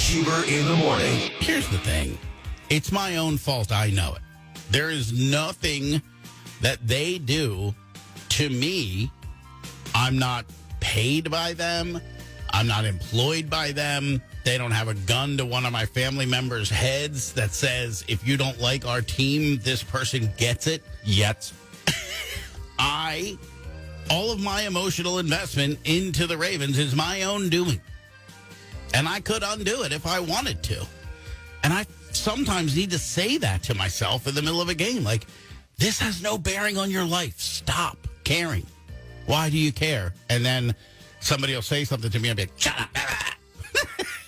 Huber in the morning. Here's the thing. It's my own fault. I know it. There is nothing that they do to me. I'm not paid by them. I'm not employed by them. They don't have a gun to one of my family members' heads that says, if you don't like our team, this person gets it. Yet. All of my emotional investment into the Ravens is my own doing. And I could undo it if I wanted to. And I sometimes need to say that to myself in the middle of a game. Like, this has no bearing on your life. Stop caring. Why do you care? And then somebody will say something to me and I'll be like, shut up.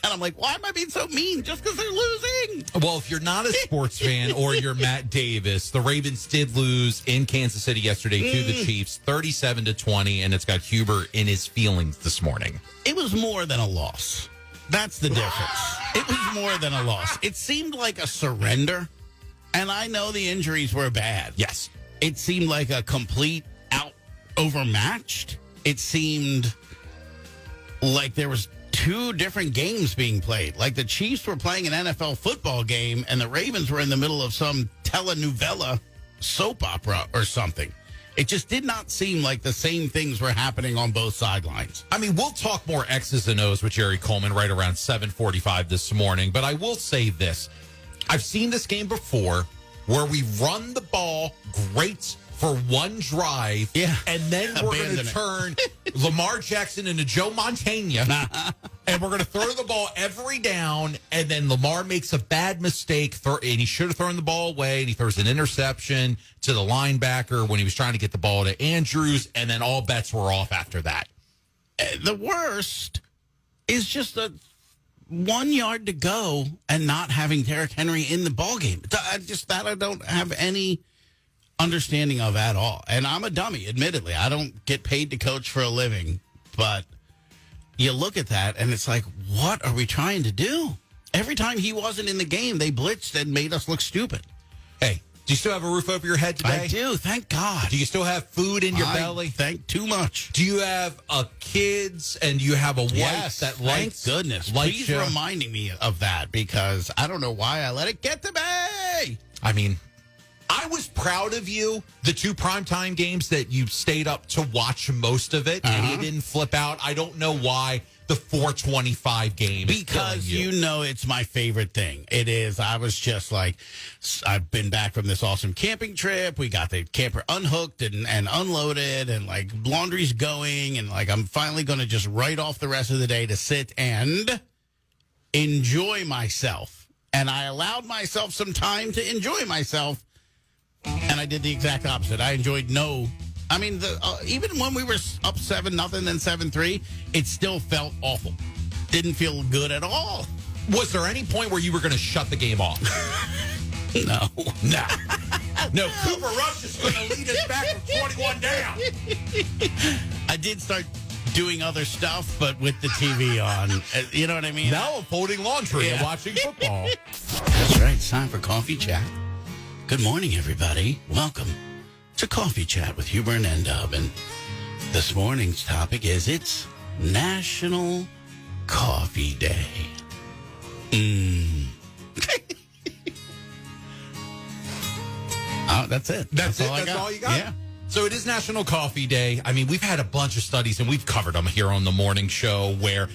And I'm like, why am I being so mean just because they're losing? Well, if you're not a sports fan or you're Matt Davis, the Ravens did lose in Kansas City yesterday to the Chiefs, 37-20, and it's got Huber in his feelings this morning. It was more than a loss. That's the difference. It was more than a loss. It seemed like a surrender, and I know the injuries were bad. Yes. It seemed like a complete overmatched. It seemed like there was two different games being played. Like the Chiefs were playing an NFL football game and the Ravens were in the middle of some telenovela soap opera or something. It just did not seem like the same things were happening on both sidelines. I mean, we'll talk more X's and O's with Jerry Coleman right around 7:45 this morning, but I will say this. I've seen this game before where we run the ball great for one drive, and then we're going to turn Lamar Jackson into Joe Montana, and we're going to throw the ball every down, and then Lamar makes a bad mistake, and he should have thrown the ball away, and he throws an interception to the linebacker when he was trying to get the ball to Andrews, and then all bets were off after that. The worst is just 1 yard to go and not having Derrick Henry in the ballgame. I don't have any understanding of at all. And I'm a dummy, admittedly. I don't get paid to coach for a living. But you look at that and it's like, what are we trying to do? Every time he wasn't in the game, they blitzed and made us look stupid. Hey, do you still have a roof over your head today? I do, thank God. Do you still have food in your belly? Thank too much. Do you have kids and you have a wife that likes? Thank goodness. Please reminding me of that because I don't know why I let it get to me. I mean, I was proud of you, the two primetime games that you stayed up to watch most of it, and you didn't flip out. I don't know why the 4:25 game because is killing you. You know it's my favorite thing. It is. I was just like, I've been back from this awesome camping trip. We got the camper unhooked and unloaded, and like laundry's going, and like I'm finally going to just write off the rest of the day to sit and enjoy myself. And I allowed myself some time to enjoy myself. And I did the exact opposite. I enjoyed even when we were up 7-0, then 7-3, it still felt awful. Didn't feel good at all. Was there any point where you were going to shut the game off? No. No, Cooper Rush is going to lead us back from 21 down. I did start doing other stuff, but with the TV on. You know what I mean? Now I'm folding laundry and watching football. That's right. It's time for Coffee Chat. Good morning, everybody. Welcome to Coffee Chat with Huber and N-Dub. And this morning's topic is it's National Coffee Day. Oh, that's it. That's all I got. That's all you got? Yeah. So it is National Coffee Day. I mean, we've had a bunch of studies, and we've covered them here on the morning show where,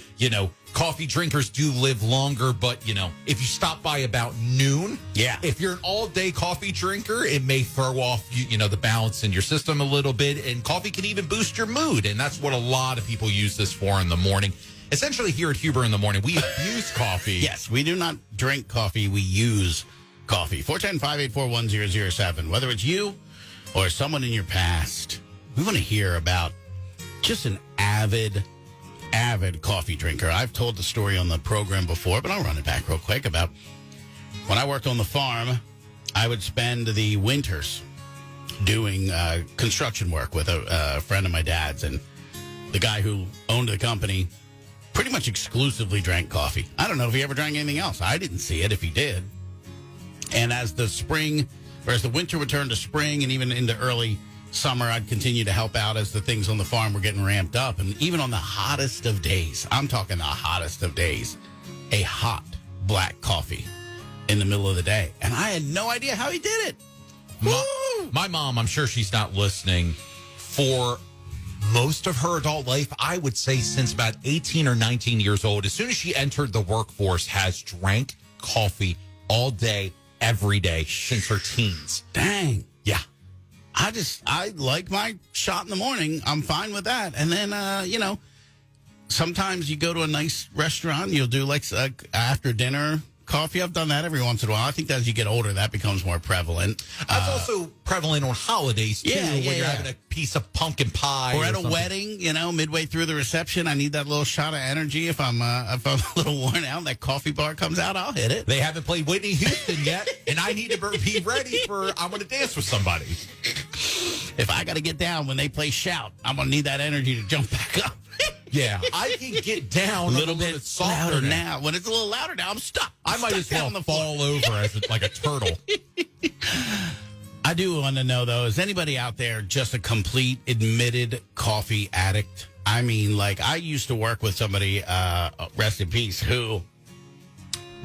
coffee drinkers do live longer, but, if you stop by about noon, if you're an all-day coffee drinker, it may throw off, the balance in your system a little bit, and coffee can even boost your mood, and that's what a lot of people use this for in the morning. Essentially, here at Huber in the Morning, we abuse coffee. Yes, we do not drink coffee, we use coffee. 410-584-1007. Whether it's you or someone in your past, we want to hear about just an avid coffee drinker. I've told the story on the program before, but I'll run it back real quick about when I worked on the farm. I would spend the winters doing construction work with a friend of my dad's, and the guy who owned the company pretty much exclusively drank coffee. I don't know if he ever drank anything else. I didn't see it if he did. And as the winter would turn to spring and even into early summer, I'd continue to help out as the things on the farm were getting ramped up. And even on the hottest of days, I'm talking the hottest of days, a hot black coffee in the middle of the day. And I had no idea how he did it. My mom, I'm sure she's not listening, for most of her adult life, I would say since about 18 or 19 years old, as soon as she entered the workforce, has drank coffee all day, every day since her teens. Dang. Yeah. I like my shot in the morning. I'm fine with that. And then, sometimes you go to a nice restaurant, you'll do like after dinner coffee. I've done that every once in a while. I think as you get older, that becomes more prevalent. That's also prevalent on holidays, too, when you're having a piece of pumpkin pie. Or at a wedding, midway through the reception, I need that little shot of energy. If I'm a little worn out and that coffee bar comes out, I'll hit it. They haven't played Whitney Houston yet, and I need to be ready for I'm going to dance with somebody. If I got to get down when they play Shout, I'm going to need that energy to jump back up. Yeah, I can get down a little bit softer now. When it's a little louder now, I'm stuck. I might as well fall over as like a turtle. I do want to know, though, is anybody out there just a complete admitted coffee addict? I mean, like, I used to work with somebody, rest in peace, who,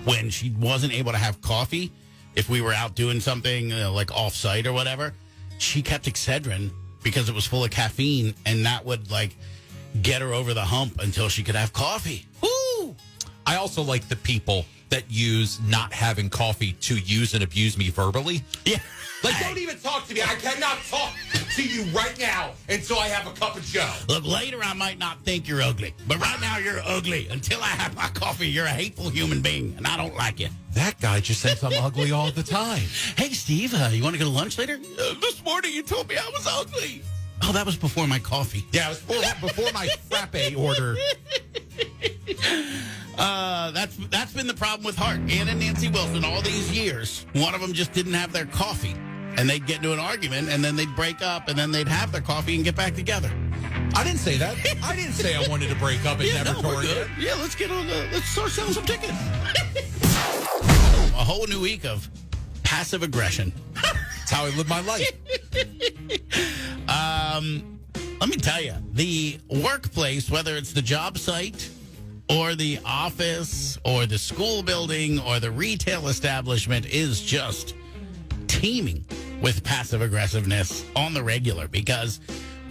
when she wasn't able to have coffee, if we were out doing something like off-site or whatever, she kept Excedrin because it was full of caffeine, and that would, like, get her over the hump until she could have coffee. Woo! I also like the people that use not having coffee to use and abuse me verbally. Yeah. Like, don't even talk to me. I cannot talk to you right now until I have a cup of joe. Look, later I might not think you're ugly, but right now you're ugly. Until I have my coffee, you're a hateful human being, and I don't like you. That guy just thinks I'm ugly all the time. Hey, Steve, you want to go to lunch later? This morning you told me I was ugly. Oh, that was before my coffee. Yeah, it was before my frappe order. That's been the problem with Hart and Nancy Wilson all these years. One of them just didn't have their coffee, and they'd get into an argument, and then they'd break up, and then they'd have their coffee and get back together. I didn't say that. I didn't say I wanted to break up and never we're good. Yeah, let's start selling some tickets. A whole new week of passive aggression. That's how I live my life. Let me tell you, the workplace, whether it's the job site or the office or the school building or the retail establishment, is just teeming with passive aggressiveness on the regular, because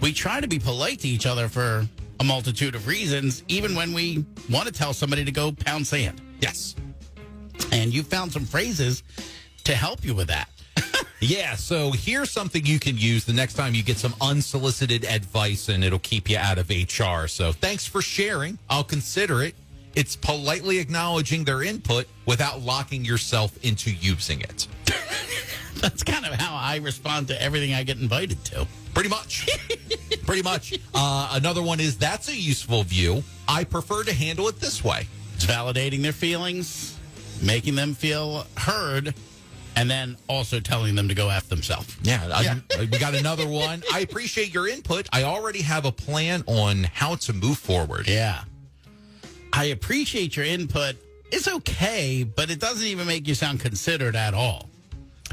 we try to be polite to each other for a multitude of reasons, even when we want to tell somebody to go pound sand. Yes. And you found some phrases to help you with that. Yeah, so here's something you can use the next time you get some unsolicited advice, and it'll keep you out of HR. So thanks for sharing. I'll consider it. It's politely acknowledging their input without locking yourself into using it. That's kind of how I respond to everything I get invited to. Pretty much. Pretty much. Another one is, that's a useful view. I prefer to handle it this way. It's validating their feelings, making them feel heard, and then also telling them to go F themselves. Yeah. We got another one. I appreciate your input. I already have a plan on how to move forward. Yeah. I appreciate your input. It's okay, but it doesn't even make you sound considered at all.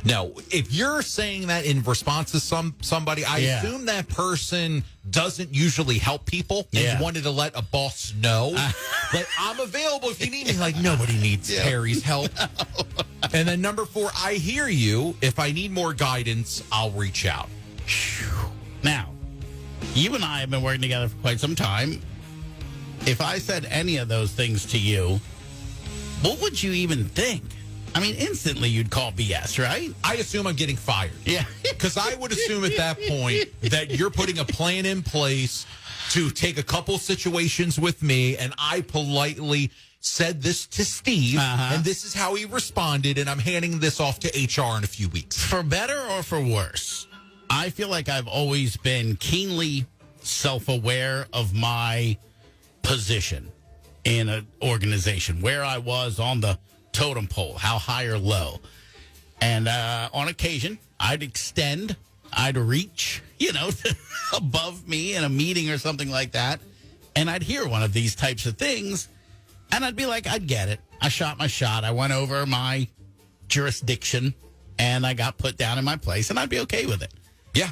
No, if you're saying that in response to somebody, I assume that person doesn't usually help people and wanted to let a boss know. But I'm available if you need me. Like, nobody needs Terry's help. And then number 4, I hear you. If I need more guidance, I'll reach out. Now, you and I have been working together for quite some time. If I said any of those things to you, what would you even think? I mean, instantly you'd call BS, right? I assume I'm getting fired. Yeah. Because I would assume at that point that you're putting a plan in place to take a couple situations with me, and I politely said this to Steve, and this is how he responded, and I'm handing this off to HR in a few weeks. For better or for worse, I feel like I've always been keenly self-aware of my position in an organization, where I was on the totem pole, how high or low. And on occasion, I'd extend, I'd reach, above me in a meeting or something like that. And I'd hear one of these types of things, and I'd be like, I'd get it. I shot my shot. I went over my jurisdiction, and I got put down in my place, and I'd be okay with it. Yeah.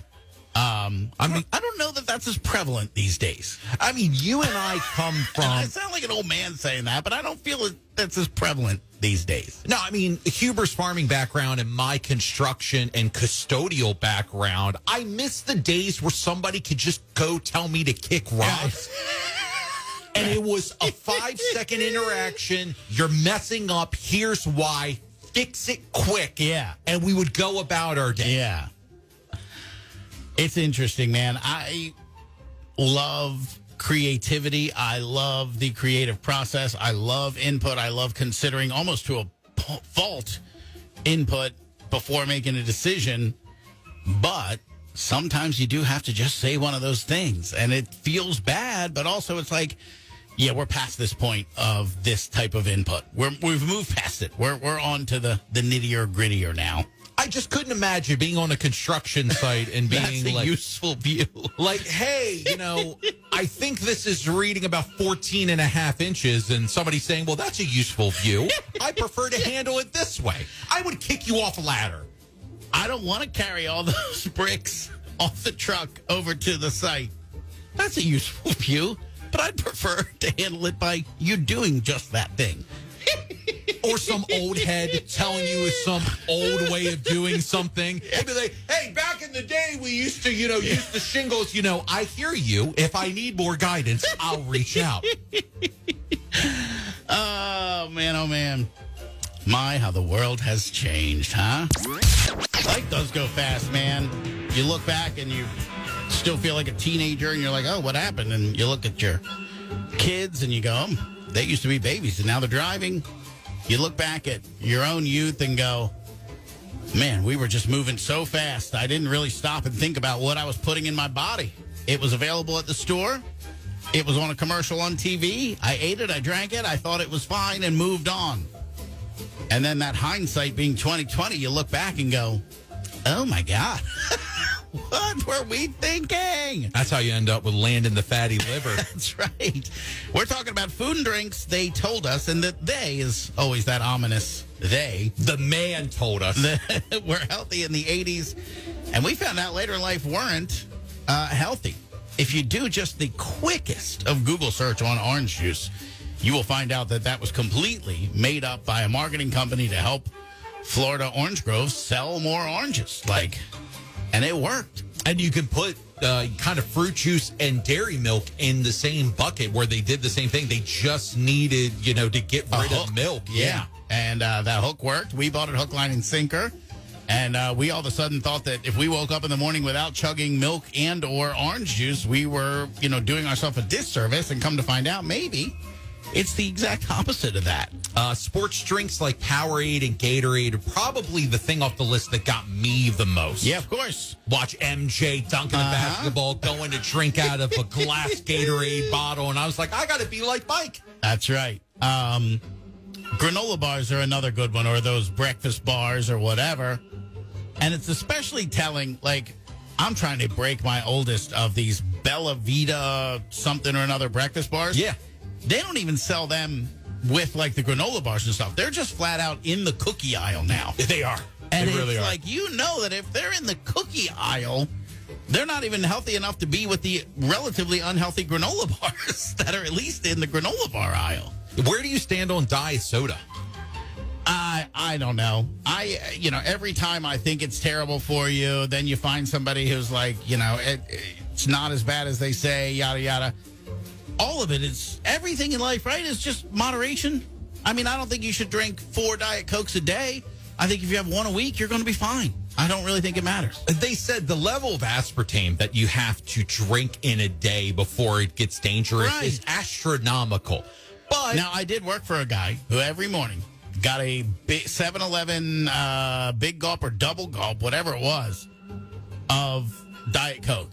I don't know that that's as prevalent these days. I mean, you and I come from... I sound like an old man saying that, but I don't feel that's as prevalent these days. No, I mean, Huber's farming background and my construction and custodial background, I miss the days where somebody could just go tell me to kick rocks. And it was a 5-second interaction. You're messing up. Here's why. Fix it quick. Yeah. And we would go about our day. Yeah. It's interesting, man. I love creativity. I love the creative process. I love input. I love considering almost to a fault input before making a decision. But sometimes you do have to just say one of those things. And it feels bad, but also it's like, yeah, we're past this point of this type of input. We've moved past it. We're on to the nittier grittier now. I just couldn't imagine being on a construction site and being That's a like, useful view. Like, hey, I think this is reading about 14 and a half inches, and somebody saying, well, that's a useful view. I prefer to handle it this way. I would kick you off a ladder. I don't want to carry all those bricks off the truck over to the site. That's a useful view, but I'd prefer to handle it by you doing just that thing. Or some old head telling you some old way of doing something. They'd be like, hey, back in the day, we used to, use the shingles. I hear you. If I need more guidance, I'll reach out. Oh, man, oh, man. My, how the world has changed, huh? Life does go fast, man. You look back and you still feel like a teenager, and you're like, oh, what happened? And you look at your kids and you go, they used to be babies, and now they're driving. You look back at your own youth and go, man, we were just moving so fast. I didn't really stop and think about what I was putting in my body. It was available at the store. It was on a commercial on TV. I ate it. I drank it. I thought it was fine and moved on. And then that hindsight being 2020, you look back and go, oh, my God. What were we thinking? That's how you end up with landing the fatty liver. That's right. We're talking about food and drinks. They told us, and the they is always that ominous they. The man told us. We're healthy in the 80s, and we found out later in life weren't healthy. If you do just the quickest of Google search on orange juice, you will find out that was completely made up by a marketing company to help Florida orange groves sell more oranges. And it worked. And you can put kind of fruit juice and dairy milk in the same bucket where they did the same thing. They just needed, to get rid of milk. Yeah. And that hook worked. We bought it hook, line, and sinker. And we all of a sudden thought that if we woke up in the morning without chugging milk and or orange juice, we were, doing ourselves a disservice. And come to find out, maybe it's the exact opposite of that. Sports drinks like Powerade and Gatorade are probably the thing off the list that got me the most. Yeah, of course. Watch MJ dunking a basketball, going to drink out of a glass Gatorade bottle, and I was like, I got to be like Mike. That's right. Granola bars are another good one, or those breakfast bars or whatever. And it's especially telling, I'm trying to break my oldest of these Bella Vita something or another breakfast bars. Yeah. They don't even sell them with the granola bars and stuff. They're just flat out in the cookie aisle now. They are. And they really it's are. that if they're in the cookie aisle, they're not even healthy enough to be with the relatively unhealthy granola bars that are at least in the granola bar aisle. Where do you stand on diet soda? I don't know. Every time I think it's terrible for you, then you find somebody who's like, it's not as bad as they say, yada, yada. All of it is, everything in life, right, is just moderation. I mean, I don't think you should drink 4 Diet Cokes a day. I think if you have one a week, you're going to be fine. I don't really think it matters. They said the level of aspartame that you have to drink in a day before it gets dangerous is astronomical. But now, I did work for a guy who every morning got a 7-Eleven big gulp or double gulp, whatever it was, of Diet Coke.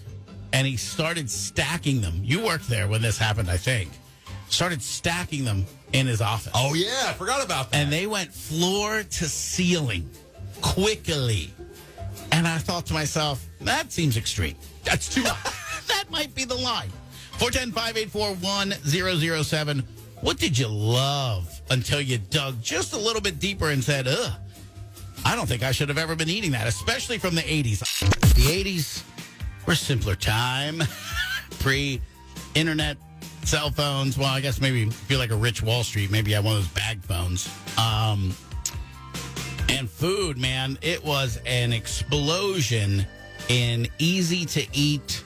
And he started stacking them. You worked there when this happened, I think. Started stacking them in his office. Oh, yeah. I forgot about that. And they went floor to ceiling quickly. And I thought to myself, that seems extreme. That's too much. That might be the line. 410-584-1007. What did you love until you dug just a little bit deeper and said, ugh, I don't think I should have ever been eating that, especially from the 80s. The 80s were simpler time. Pre-internet cell phones. Well, I guess maybe if you're like a rich Wall Street, maybe you have one of those bag phones. And food, man, it was an explosion in easy-to-eat,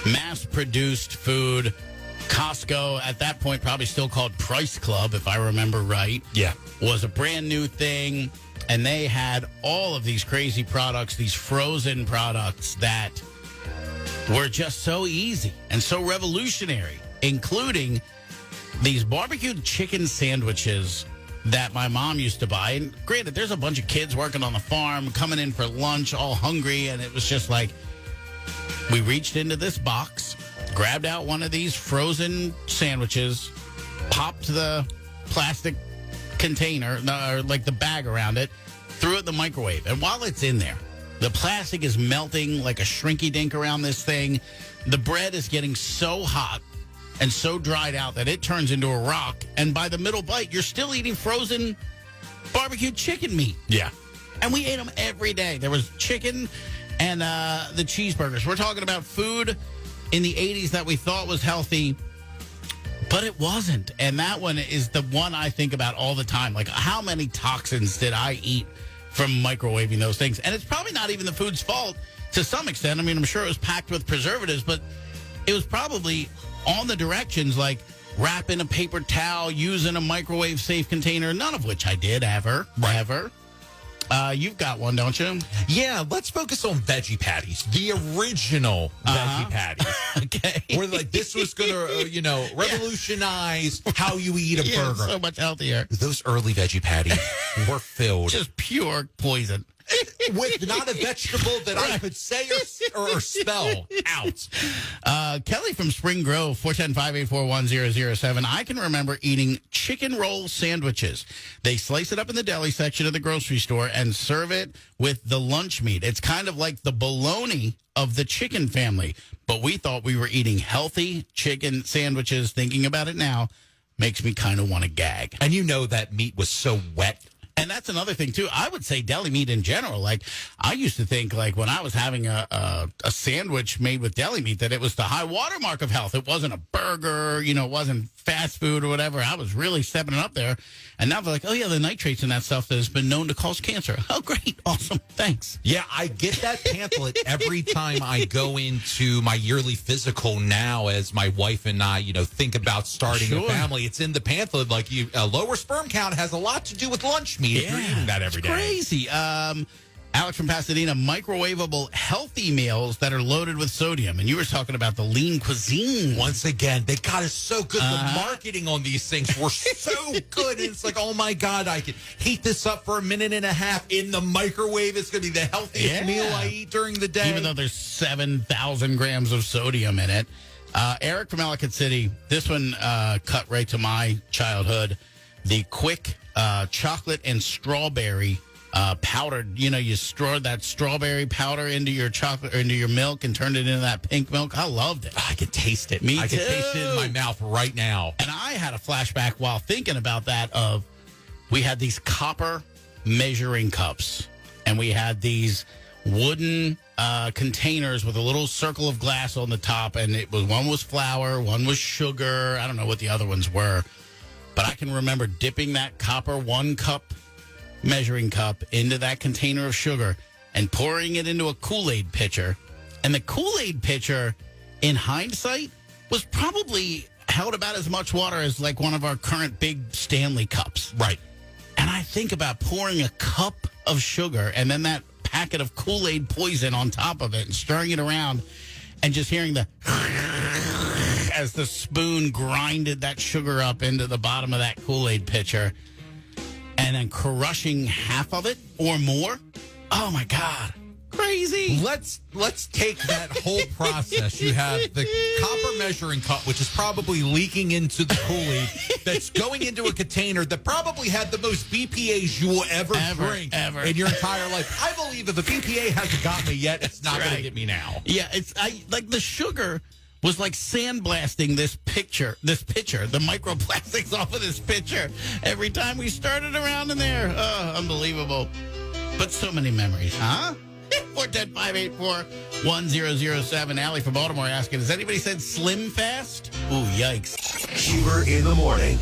mass-produced food. Costco, at that point, probably still called Price Club, if I remember right. Yeah. Was a brand new thing. And they had all of these crazy products, these frozen products that were just so easy and so revolutionary, including these barbecued chicken sandwiches that my mom used to buy. And granted, there's a bunch of kids working on the farm coming in for lunch, all hungry. And it was just like, we reached into this box, grabbed out one of these frozen sandwiches, popped the plastic container, or like the bag around it, threw it in the microwave. And while it's in there, the plastic is melting like a shrinky dink around this thing. The bread is getting so hot and so dried out that it turns into a rock. And by the middle bite, you're still eating frozen barbecued chicken meat. Yeah. And we ate them every day. There was chicken and the cheeseburgers. We're talking about food in the 80s that we thought was healthy, but it wasn't. And that one is the one I think about all the time. Like, how many toxins did I eat from microwaving those things? And it's probably not even the food's fault to some extent. I mean, I'm sure it was packed with preservatives, but it was probably on the directions like wrap in a paper towel, use in a microwave safe container, none of which I did ever. You've got one, don't you? Yeah, let's focus on veggie patties. The original veggie patties. Okay. Where like this was going to, revolutionize how you eat a burger. So much healthier. Those early veggie patties were filled. Just pure poison. With not a vegetable that I could say or spell out. Kelly from Spring Grove, 410-584-1007. I can remember eating chicken roll sandwiches. They slice it up in the deli section of the grocery store and serve it with the lunch meat. It's kind of like the bologna of the chicken family. But we thought we were eating healthy chicken sandwiches. Thinking about it now makes me kind of want to gag. And you know that meat was so wet. And that's another thing, too. I would say deli meat in general. Like, I used to think, like, when I was having a sandwich made with deli meat, that it was the high watermark of health. It wasn't a burger, it wasn't fast food or whatever. I was really stepping it up there. And now they're like, oh, yeah, the nitrates in that stuff that has been known to cause cancer. Oh, great. Awesome. Thanks. Yeah, I get that pamphlet every time I go into my yearly physical now as my wife and I, think about starting a family. It's in the pamphlet. Like, a lower sperm count has a lot to do with lunch meat. If you're eating that every day. Crazy. Alex from Pasadena, microwavable healthy meals that are loaded with sodium. And you were talking about the lean cuisine. Once again, they got us so good. The marketing on these things were so good. It's like, oh, my God, I can heat this up for a minute and a half in the microwave. It's going to be the healthiest meal I eat during the day. Even though there's 7,000 grams of sodium in it. Eric from Ellicott City, this one cut right to my childhood. The quick chocolate and strawberry powdered, you stored that strawberry powder into your chocolate or into your milk and turned it into that pink milk. I loved it. I could taste it. Me too. I could taste it in my mouth right now. And I had a flashback while thinking about that of we had these copper measuring cups and we had these wooden containers with a little circle of glass on the top, and one was flour, one was sugar. I don't know what the other ones were. But I can remember dipping that copper 1 cup measuring cup into that container of sugar and pouring it into a Kool-Aid pitcher. And the Kool-Aid pitcher, in hindsight, was probably held about as much water as like one of our current big Stanley cups. Right. And I think about pouring a cup of sugar and then that packet of Kool-Aid poison on top of it and stirring it around and just hearing the as the spoon grinded that sugar up into the bottom of that Kool-Aid pitcher and then crushing half of it or more. Oh, my God. Crazy. Let's take that whole process. You have the copper measuring cup, which is probably leaking into the Kool-Aid that's going into a container that probably had the most BPAs you will ever drink in your entire life. I believe if the BPA hasn't got me yet, it's not going to get me now. Yeah, like the sugar was like sandblasting this pitcher, the microplastics off of this pitcher every time we started around in there. Oh, unbelievable. But so many memories, huh? 410-584-1007. Allie from Baltimore asking, has anybody said Slim Fast? Ooh, yikes. Cheaper in the morning.